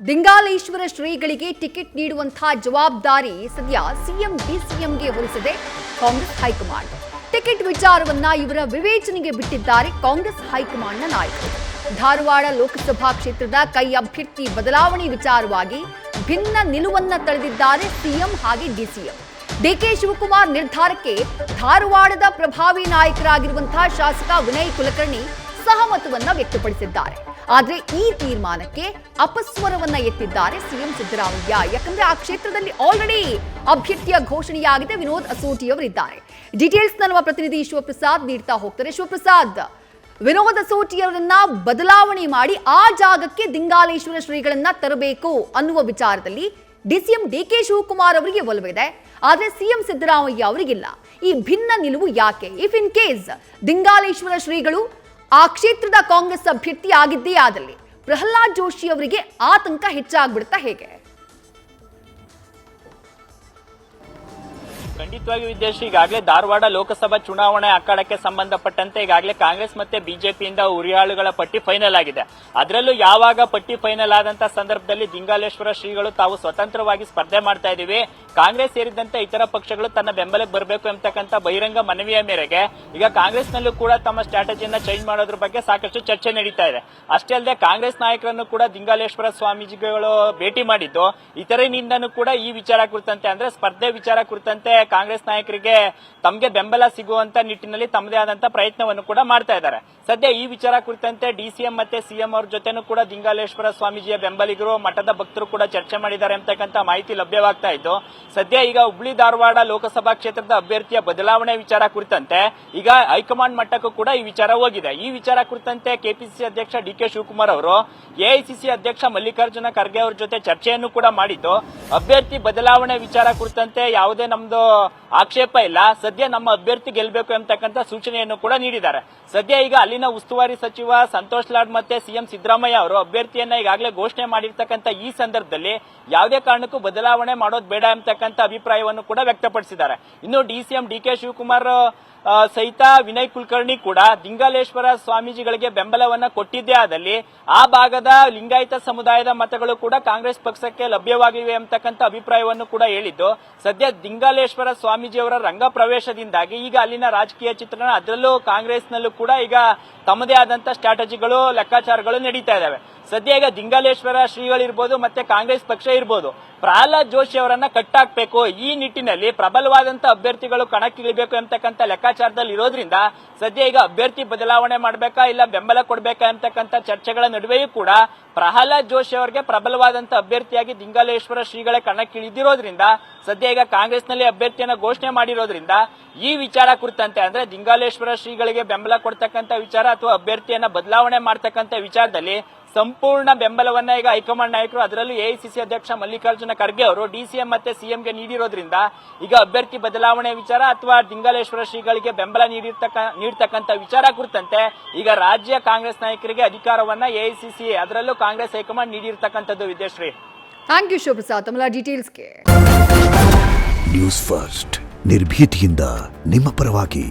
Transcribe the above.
ದಿಂಗಾಲೇಶ್ವರ ಶ್ರೀಗಳಿಗೆ ಟಿಕೆಟ್ ನೀಡುವಂತಹ ಜವಾಬ್ದಾರಿ ಸದ್ಯ ಸಿಎಂ ಡಿಸಿಎಂಗೆ ಹೊರಿಸಿದೆ ಕಾಂಗ್ರೆಸ್ ಹೈಕಮಾಂಡ್. ಟಿಕೆಟ್ ವಿಚಾರವನ್ನ ಇವರ ವಿವೇಚನೆಗೆ ಬಿಟ್ಟಿದ್ದಾರೆ ಕಾಂಗ್ರೆಸ್ ಹೈಕಮಾಂಡ್ನ ನಾಯಕರು. ಧಾರವಾಡ ಲೋಕಸಭಾ ಕ್ಷೇತ್ರದ ಕೈ ಅಭ್ಯರ್ಥಿ ಬದಲಾವಣೆ ವಿಚಾರವಾಗಿ ಭಿನ್ನ ನಿಲುವನ್ನ ತಳೆದಿದ್ದಾರೆ ಸಿಎಂ ಹಾಗೆ ಡಿಸಿಎಂ. ಡಿಕೆ ಶಿವಕುಮಾರ್ ನಿರ್ಧಾರಕ್ಕೆ ಧಾರವಾಡದ ಪ್ರಭಾವಿ ನಾಯಕರಾಗಿರುವಂತಹ ಶಾಸಕ ವಿನಯ್ ಕುಲಕರ್ಣಿ ಸಹಮತವನ್ನ ವ್ಯಕ್ತಪಡಿಸಿದ್ದಾರೆ. ಆದ್ರೆ ಈ ತೀರ್ಮಾನಕ್ಕೆ ಅಪಸ್ವರವನ್ನ ಎತ್ತಿದ್ದಾರೆ ಸಿಎಂ ಸಿದ್ದರಾಮಯ್ಯ. ಯಾಕಂದ್ರೆ ಆ ಕ್ಷೇತ್ರದಲ್ಲಿ ಆಲ್ರೆಡಿ ಅಭ್ಯರ್ಥಿಯ ಘೋಷಣೆಯಾಗಿದೆ. ವಿನೋದ್ ಅಸೋಟಿ ಅವರಿದ್ದಾರೆ. ಡೀಟೇಲ್ಸ್ ನಮ್ಮ ಪ್ರತಿನಿಧಿ ಶಿವಪ್ರಸಾದ್ ನೀಡ್ತಾ ಹೋಗ್ತಾರೆ. ಶಿವಪ್ರಸಾದ್, ವಿನೋದ್ ಅಸೋಟಿ ಅವರನ್ನ ಬದಲಾವಣೆ ಮಾಡಿ ಆ ಜಾಗಕ್ಕೆ ದಿಂಗಾಲೇಶ್ವರ ಶ್ರೀಗಳನ್ನ ತರಬೇಕು ಅನ್ನುವ ವಿಚಾರದಲ್ಲಿ ಡಿಸಿಎಂ ಡಿಕೆ ಶಿವಕುಮಾರ್ ಅವರಿಗೆ ಒಲವಿದೆ. ಆದ್ರೆ ಸಿಎಂ ಸಿದ್ದರಾಮಯ್ಯ ಅವರಿಗಿಲ್ಲ. ಈ ಭಿನ್ನ ನಿಲುವು ಯಾಕೆ? ಇಫ್ ಇನ್ ಕೇಸ್ ದಿಂಗಾಲೇಶ್ವರ ಶ್ರೀಗಳು ಆ ಕ್ಷೇತ್ರದ ಕಾಂಗ್ರೆಸ್ ಅಭ್ಯರ್ಥಿ ಆಗಿದ್ದೇ ಆದಲ್ಲಿ ಪ್ರಹ್ಲಾದ್ ಜೋಶಿ ಅವರಿಗೆ ಆತಂಕ ಹೆಚ್ಚಾಗ್ಬಿಡುತ್ತಾ ಹೇಗೆ? ಖಂಡಿತವಾಗಿ ವಿದೇಶಿ ಈಗಾಗಲೇ ಧಾರವಾಡ ಲೋಕಸಭಾ ಚುನಾವಣೆ ಅಖಾಡಕ್ಕೆ ಸಂಬಂಧಪಟ್ಟಂತೆ ಈಗಾಗಲೇ ಕಾಂಗ್ರೆಸ್ ಮತ್ತೆ ಬಿಜೆಪಿಯಿಂದ ಉರಿಯಾಳುಗಳ ಪಟ್ಟಿ ಫೈನಲ್ ಆಗಿದೆ. ಅದರಲ್ಲೂ ಯಾವಾಗ ಪಟ್ಟಿ ಫೈನಲ್ ಆದಂತ ಸಂದರ್ಭದಲ್ಲಿ ದಿಂಗಾಲೇಶ್ವರ ಶ್ರೀಗಳು ತಾವು ಸ್ವತಂತ್ರವಾಗಿ ಸ್ಪರ್ಧೆ ಮಾಡ್ತಾ ಇದೀವಿ, ಕಾಂಗ್ರೆಸ್ ಸೇರಿದಂತೆ ಇತರ ಪಕ್ಷಗಳು ತನ್ನ ಬೆಂಬಲಕ್ಕೆ ಬರಬೇಕು ಎಂಬತಕ್ಕಂಥ ಬಹಿರಂಗ ಮನವಿಯ ಮೇರೆಗೆ ಈಗ ಕಾಂಗ್ರೆಸ್ನಲ್ಲೂ ಕೂಡ ತಮ್ಮ ಸ್ಟ್ರಾಟಜಿಯನ್ನ ಚೇಂಜ್ ಮಾಡೋದ್ರ ಬಗ್ಗೆ ಸಾಕಷ್ಟು ಚರ್ಚೆ ನಡೀತಾ ಇದೆ. ಅಷ್ಟೇ ಅಲ್ಲದೆ ಕಾಂಗ್ರೆಸ್ ನಾಯಕರನ್ನು ಕೂಡ ದಿಂಗಾಲೇಶ್ವರ ಸ್ವಾಮೀಜಿಗಳು ಭೇಟಿ ಮಾಡಿದ್ದು ಇತರರಿಂದನೂ ಕೂಡ ಈ ವಿಚಾರ ಕುರಿತಂತೆ ಅಂದ್ರೆ ಸ್ಪರ್ಧೆ ವಿಚಾರ ಕುರಿತಂತೆ ಕಾಂಗ್ರೆಸ್ ನಾಯಕರಿಗೆ ತಮಗೆ ಬೆಂಬಲ ಸಿಗುವಂತ ನಿಟ್ಟಿನಲ್ಲಿ ತಮ್ಮದೇ ಆದಂತ ಪ್ರಯತ್ನವನ್ನು ಕೂಡ ಮಾಡ್ತಾ ಇದ್ದಾರೆ. ಸದ್ಯ ಈ ವಿಚಾರ ಕುರಿತಂತೆ ಡಿಸಿಎಂ ಮತ್ತೆ ಸಿಎಂ ಅವ್ರ ಜೊತೆನೂ ಕೂಡ ದಿಂಗಾಲೇಶ್ವರ ಸ್ವಾಮೀಜಿಯ ಬೆಂಬಲಿಗರು ಮಠದ ಭಕ್ತರು ಕೂಡ ಚರ್ಚೆ ಮಾಡಿದ್ದಾರೆ ಅಂತಕ್ಕಂಥ ಮಾಹಿತಿ ಲಭ್ಯವಾಗ್ತಾ ಇದ್ದು, ಸದ್ಯ ಈಗ ಹುಬ್ಳಿ ಧಾರವಾಡ ಲೋಕಸಭಾ ಕ್ಷೇತ್ರದ ಅಭ್ಯರ್ಥಿಯ ಬದಲಾವಣೆ ವಿಚಾರ ಕುರಿತಂತೆ ಈಗ ಹೈಕಮಾಂಡ್ ಮಟ್ಟಕ್ಕೂ ಕೂಡ ಈ ವಿಚಾರ ಹೋಗಿದೆ. ಈ ವಿಚಾರ ಕುರಿತಂತೆ ಕೆಪಿಸಿಸಿ ಅಧ್ಯಕ್ಷ ಡಿಕೆ ಶಿವಕುಮಾರ್ ಅವರು ಎಐಸಿಸಿ ಅಧ್ಯಕ್ಷ ಮಲ್ಲಿಕಾರ್ಜುನ ಖರ್ಗೆ ಅವರ ಜೊತೆ ಚರ್ಚೆಯನ್ನು ಕೂಡ ಮಾಡಿದ್ದು, ಅಭ್ಯರ್ಥಿ ಬದಲಾವಣೆ ವಿಚಾರ ಕುರಿತಂತೆ ಯಾವುದೇ ನಮ್ದು ಆಕ್ಷೇಪ ಇಲ್ಲ, ಸದ್ಯ ನಮ್ಮ ಅಭ್ಯರ್ಥಿ ಗೆಲ್ಲಬೇಕು ಎಂಬತಕ್ಕಂಥ ಸೂಚನೆಯನ್ನು ಕೂಡ ನೀಡಿದ್ದಾರೆ. ಸದ್ಯ ಈಗ ಅಲ್ಲಿನ ಉಸ್ತುವಾರಿ ಸಚಿವ ಸಂತೋಷ್ ಲಾಡ್ ಮತ್ತೆ ಸಿಎಂ ಸಿದ್ದರಾಮಯ್ಯ ಅವರು ಅಭ್ಯರ್ಥಿಯನ್ನ ಈಗಾಗಲೇ ಘೋಷಣೆ ಮಾಡಿರ್ತಕ್ಕಂಥ ಈ ಸಂದರ್ಭದಲ್ಲಿ ಯಾವುದೇ ಕಾರಣಕ್ಕೂ ಬದಲಾವಣೆ ಮಾಡೋದು ಬೇಡ ಎಂಬತಕ್ಕಂಥ ಅಭಿಪ್ರಾಯವನ್ನು ಕೂಡ ವ್ಯಕ್ತಪಡಿಸಿದ್ದಾರೆ. ಇನ್ನು ಡಿಸಿಎಂ ಡಿಕೆ ಶಿವಕುಮಾರ್ ಸಹಿತ ವಿನಯ್ ಕುಲಕರ್ಣಿ ಕೂಡ ದಿಂಗಾಲೇಶ್ವರ ಸ್ವಾಮೀಜಿಗಳಿಗೆ ಬೆಂಬಲವನ್ನ ಕೊಟ್ಟಿದ್ದೇ ಆದಲ್ಲಿ ಆ ಭಾಗದ ಲಿಂಗಾಯತ ಸಮುದಾಯದ ಮತಗಳು ಕೂಡ ಕಾಂಗ್ರೆಸ್ ಪಕ್ಷಕ್ಕೆ ಲಭ್ಯವಾಗಿವೆ ಎಂಬತಕ್ಕಂಥ ಅಭಿಪ್ರಾಯವನ್ನು ಕೂಡ ಹೇಳಿದ್ದು, ಸದ್ಯ ದಿಂಗಾಲೇಶ್ವರ ಸ್ವಾಮೀಜಿಯವರ ರಂಗ ಪ್ರವೇಶದಿಂದಾಗಿ ಈಗ ಅಲ್ಲಿನ ರಾಜಕೀಯ ಚಿತ್ರಣ ಅದರಲ್ಲೂ ಕಾಂಗ್ರೆಸ್ನಲ್ಲೂ ಕೂಡ ಈಗ ತಮ್ಮದೇ ಆದಂತ ಸ್ಟ್ರಾಟಜಿಗಳು ಲೆಕ್ಕಾಚಾರಗಳು ನಡೀತಾ ಇದಾವೆ. ಸದ್ಯ ಈಗ ದಿಂಗಾಲೇಶ್ವರ ಶ್ರೀಗಳಿರ್ಬೋದು ಮತ್ತೆ ಕಾಂಗ್ರೆಸ್ ಪಕ್ಷ ಇರ್ಬೋದು ಪ್ರಹ್ಲಾದ್ ಜೋಶಿ ಅವರನ್ನ ಕಟ್ಟಾಕ್ಬೇಕು, ಈ ನಿಟ್ಟಿನಲ್ಲಿ ಪ್ರಬಲವಾದಂತ ಅಭ್ಯರ್ಥಿಗಳು ಕಣಕ್ಕಿಳಿಬೇಕು ಎಂಬತಕ್ಕಂಥ ಲೆಕ್ಕಾಚಾರದಲ್ಲಿ ಇರೋದ್ರಿಂದ ಸದ್ಯ ಈಗ ಅಭ್ಯರ್ಥಿ ಬದಲಾವಣೆ ಮಾಡಬೇಕಾ ಇಲ್ಲ ಬೆಂಬಲ ಕೊಡಬೇಕಾ ಎಂಬತಕ್ಕಂಥ ಚರ್ಚೆಗಳ ನಡುವೆಯೂ ಕೂಡ ಪ್ರಹ್ಲಾದ್ ಜೋಶಿ ಅವರಿಗೆ ಪ್ರಬಲವಾದಂತ ಅಭ್ಯರ್ಥಿಯಾಗಿ ದಿಂಗಾಲೇಶ್ವರ ಶ್ರೀಗಳೇ ಕಣಕ್ಕಿಳಿದಿರೋದ್ರಿಂದ ಸದ್ಯ ಈಗ ಕಾಂಗ್ರೆಸ್ನಲ್ಲಿ ಅಭ್ಯರ್ಥಿಯನ್ನ ಘೋಷಣೆ ಮಾಡಿರೋದ್ರಿಂದ ಈ ವಿಚಾರ ಕುರಿತಂತೆ ಅಂದ್ರೆ ದಿಂಗಾಲೇಶ್ವರ ಶ್ರೀಗಳಿಗೆ ಬೆಂಬಲ ಕೊಡ್ತಕ್ಕಂಥ ವಿಚಾರ ಅಥವಾ ಅಭ್ಯರ್ಥಿಯನ್ನ ಬದಲಾವಣೆ ಮಾಡ್ತಕ್ಕಂಥ ವಿಚಾರದಲ್ಲಿ ಸಂಪೂರ್ಣ ಬೆಂಬಲವನ್ನ ಈಗ ಹೈಕಮಾಂಡ್ ನಾಯಕರು ಅದರಲ್ಲೂ ಎಐಸಿಸಿ ಅಧ್ಯಕ್ಷ ಮಲ್ಲಿಕಾರ್ಜುನ ಖರ್ಗೆ ಅವರು ಡಿಸಿಎಂ ಮತ್ತೆ ಸಿಎಂಗೆ ನೀಡಿರೋದ್ರಿಂದ ಈಗ ಅಭ್ಯರ್ಥಿ ಬದಲಾವಣೆ ವಿಚಾರ ಅಥವಾ ದಿಂಗಾಲೇಶ್ವರ ಶ್ರೀಗಳಿಗೆ ಬೆಂಬಲ ನೀಡತಕ್ಕಂಥ ವಿಚಾರ ಕುರಿತಂತೆ ಈಗ ರಾಜ್ಯ ಕಾಂಗ್ರೆಸ್ ನಾಯಕರಿಗೆ ಅಧಿಕಾರವನ್ನ ಎಐಸಿಸಿ ಅದರಲ್ಲೂ ಕಾಂಗ್ರೆಸ್ ಹೈಕಮಾಂಡ್ ನೀಡಿರ್ತಕ್ಕಂಥದ್ದು. ವಿದ್ಯಾಶ್ರೀ, ಥ್ಯಾಂಕ್ ಯು ಶಿವಪ್ರಸಾದ್ ತಮ್ಮ ಡೀಟೇಲ್ಸ್ಗೆ. ನ್ಯೂಸ್ ಫಸ್ಟ್ ನಿರ್ಭೀತಿಯಿಂದ ನಿಮ್ಮ ಪರವಾಗಿ.